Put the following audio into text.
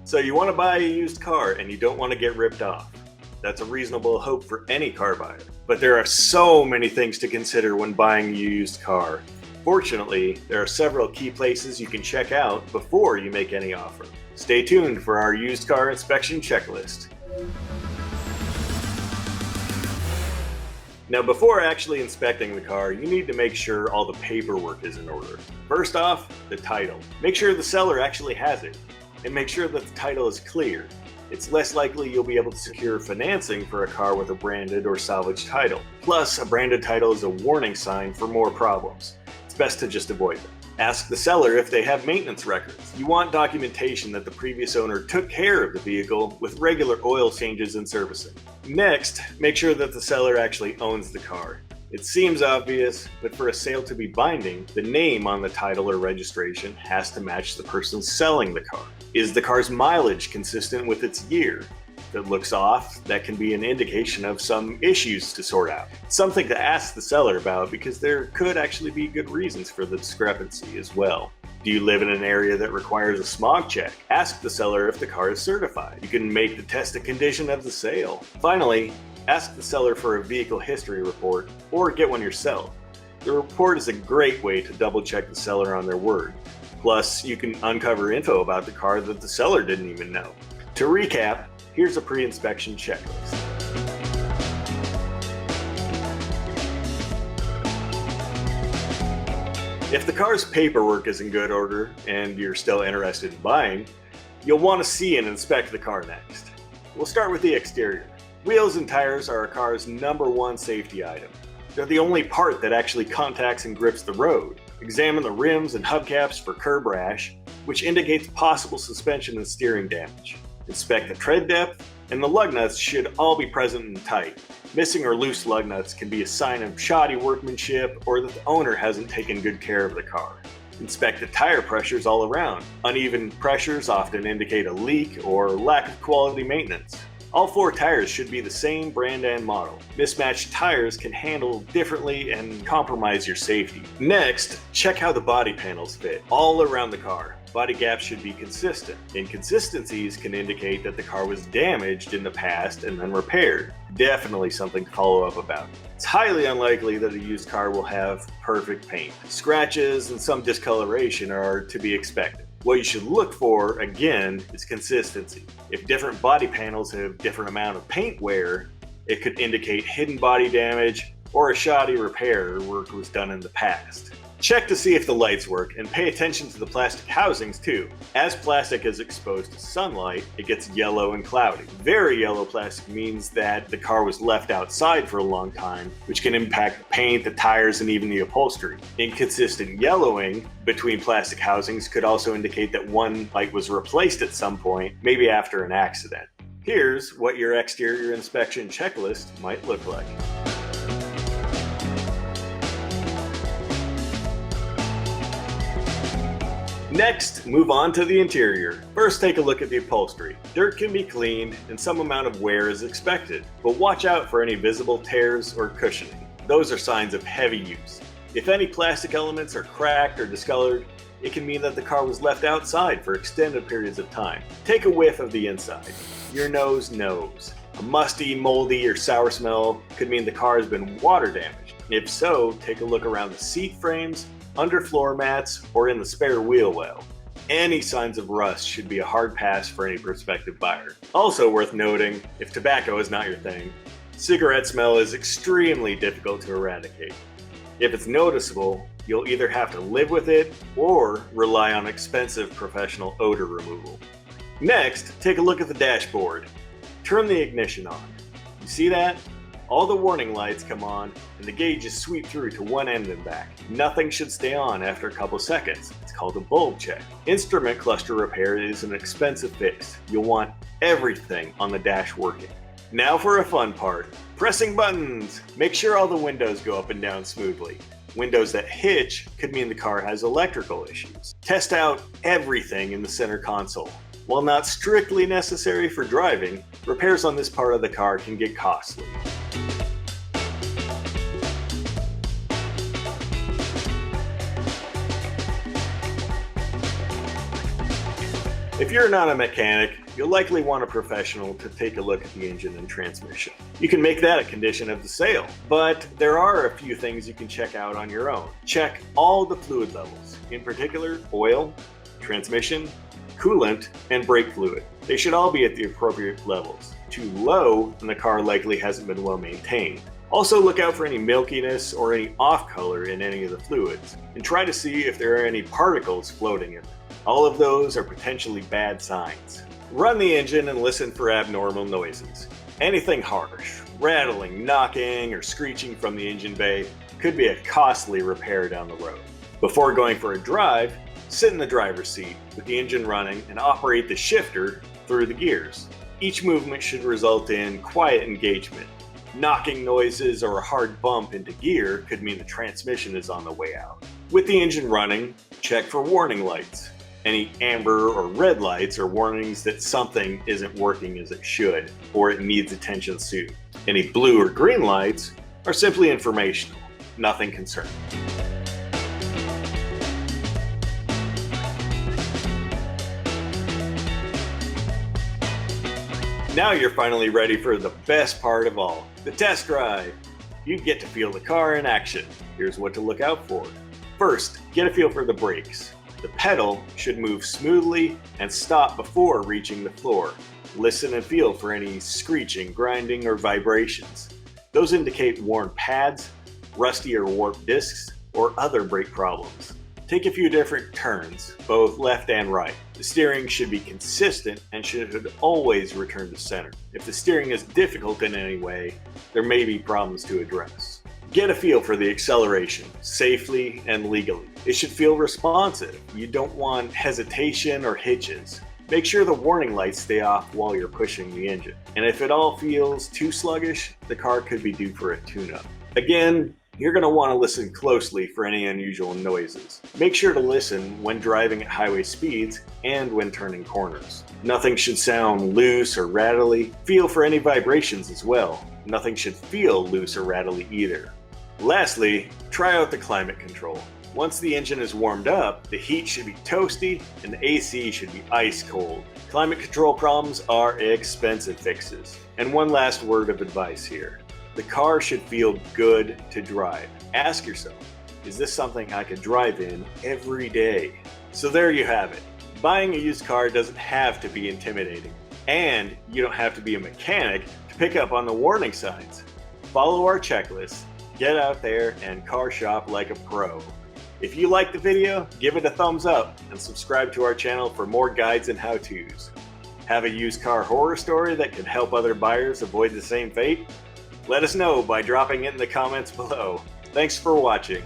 So you want to buy a used car and you don't want to get ripped off. That's a reasonable hope for any car buyer. But there are so many things to consider when buying a used car. Fortunately, there are several key places you can check out before you make any offer. Stay tuned for our used car inspection checklist. Now, before actually inspecting the car, you need to make sure all the paperwork is in order. First off, the title. Make sure the seller actually has it, and make sure that the title is clear. It's less likely you'll be able to secure financing for a car with a branded or salvaged title. Plus, a branded title is a warning sign for more problems. It's best to just avoid them. Ask the seller if they have maintenance records. You want documentation that the previous owner took care of the vehicle with regular oil changes and servicing. Next, make sure that the seller actually owns the car. It seems obvious, but for a sale to be binding, the name on the title or registration has to match the person selling the car. Is the car's mileage consistent with its year? If it looks off, that can be an indication of some issues to sort out. Something to ask the seller about because there could actually be good reasons for the discrepancy as well. Do you live in an area that requires a smog check? Ask the seller if the car is certified. You can make the test a condition of the sale. Finally, ask the seller for a vehicle history report or get one yourself. The report is a great way to double check the seller on their word. Plus, you can uncover info about the car that the seller didn't even know. To recap, here's a pre-inspection checklist. If the car's paperwork is in good order and you're still interested in buying, you'll want to see and inspect the car next. We'll start with the exterior. Wheels and tires are a car's #1 safety item. They're the only part that actually contacts and grips the road. Examine the rims and hubcaps for curb rash, which indicates possible suspension and steering damage. Inspect the tread depth, and the lug nuts should all be present and tight. Missing or loose lug nuts can be a sign of shoddy workmanship or that the owner hasn't taken good care of the car. Inspect the tire pressures all around. Uneven pressures often indicate a leak or lack of quality maintenance. All 4 tires should be the same brand and model. Mismatched tires can handle differently and compromise your safety. Next, check how the body panels fit all around the car. Body gaps should be consistent. Inconsistencies can indicate that the car was damaged in the past and then repaired. Definitely something to follow up about. It's highly unlikely that a used car will have perfect paint. Scratches and some discoloration are to be expected. What you should look for, again, is consistency. If different body panels have different amount of paint wear, it could indicate hidden body damage or a shoddy repair work was done in the past. Check to see if the lights work and pay attention to the plastic housings too. As plastic is exposed to sunlight, it gets yellow and cloudy. Very yellow plastic means that the car was left outside for a long time, which can impact the paint, the tires, and even the upholstery. Inconsistent yellowing between plastic housings could also indicate that one light was replaced at some point, maybe after an accident. Here's what your exterior inspection checklist might look like. Next, move on to the interior. First, take a look at the upholstery. Dirt can be cleaned and some amount of wear is expected, but watch out for any visible tears or cushioning. Those are signs of heavy use. If any plastic elements are cracked or discolored, it can mean that the car was left outside for extended periods of time. Take a whiff of the inside. Your nose knows. A musty, moldy, or sour smell could mean the car has been water damaged. If so, take a look around the seat frames, under floor mats, or in the spare wheel well. Any signs of rust should be a hard pass for any prospective buyer. Also worth noting, if tobacco is not your thing, cigarette smell is extremely difficult to eradicate. If it's noticeable, you'll either have to live with it or rely on expensive professional odor removal. Next, take a look at the dashboard. Turn the ignition on. You see that? All the warning lights come on and the gauges sweep through to one end and back. Nothing should stay on after a couple seconds. It's called a bulb check. Instrument cluster repair is an expensive fix. You'll want everything on the dash working. Now for a fun part, pressing buttons. Make sure all the windows go up and down smoothly. Windows that hitch could mean the car has electrical issues. Test out everything in the center console. While not strictly necessary for driving, repairs on this part of the car can get costly. If you're not a mechanic, you'll likely want a professional to take a look at the engine and transmission. You can make that a condition of the sale, but there are a few things you can check out on your own. Check all the fluid levels, in particular oil, transmission, coolant, and brake fluid. They should all be at the appropriate levels. Too low, and the car likely hasn't been well maintained. Also look out for any milkiness or any off color in any of the fluids, and try to see if there are any particles floating in them. All of those are potentially bad signs. Run the engine and listen for abnormal noises. Anything harsh, rattling, knocking, or screeching from the engine bay could be a costly repair down the road. Before going for a drive, sit in the driver's seat with the engine running and operate the shifter through the gears. Each movement should result in quiet engagement. Knocking noises or a hard bump into gear could mean the transmission is on the way out. With the engine running, check for warning lights. Any amber or red lights are warnings that something isn't working as it should, or it needs attention soon. Any blue or green lights are simply informational, nothing concerning. Now you're finally ready for the best part of all, the test drive. You get to feel the car in action. Here's what to look out for. First, get a feel for the brakes. The pedal should move smoothly and stop before reaching the floor. Listen and feel for any screeching, grinding, or vibrations. Those indicate worn pads, rusty or warped discs, or other brake problems. Take a few different turns, both left and right. The steering should be consistent and should always return to center. If the steering is difficult in any way, there may be problems to address. Get a feel for the acceleration, safely and legally. It should feel responsive. You don't want hesitation or hitches. Make sure the warning lights stay off while you're pushing the engine. And if it all feels too sluggish, the car could be due for a tune-up. Again, you're going to want to listen closely for any unusual noises. Make sure to listen when driving at highway speeds and when turning corners. Nothing should sound loose or rattly. Feel for any vibrations as well. Nothing should feel loose or rattly either. Lastly, try out the climate control. Once the engine is warmed up, the heat should be toasty and the AC should be ice cold. Climate control problems are expensive fixes. And one last word of advice here. The car should feel good to drive. Ask yourself, is this something I could drive in every day? So there you have it. Buying a used car doesn't have to be intimidating. And you don't have to be a mechanic to pick up on the warning signs. Follow our checklist, get out there and car shop like a pro. If you liked the video, give it a thumbs up and subscribe to our channel for more guides and how-tos. Have a used car horror story that could help other buyers avoid the same fate? Let us know by dropping it in the comments below. Thanks for watching.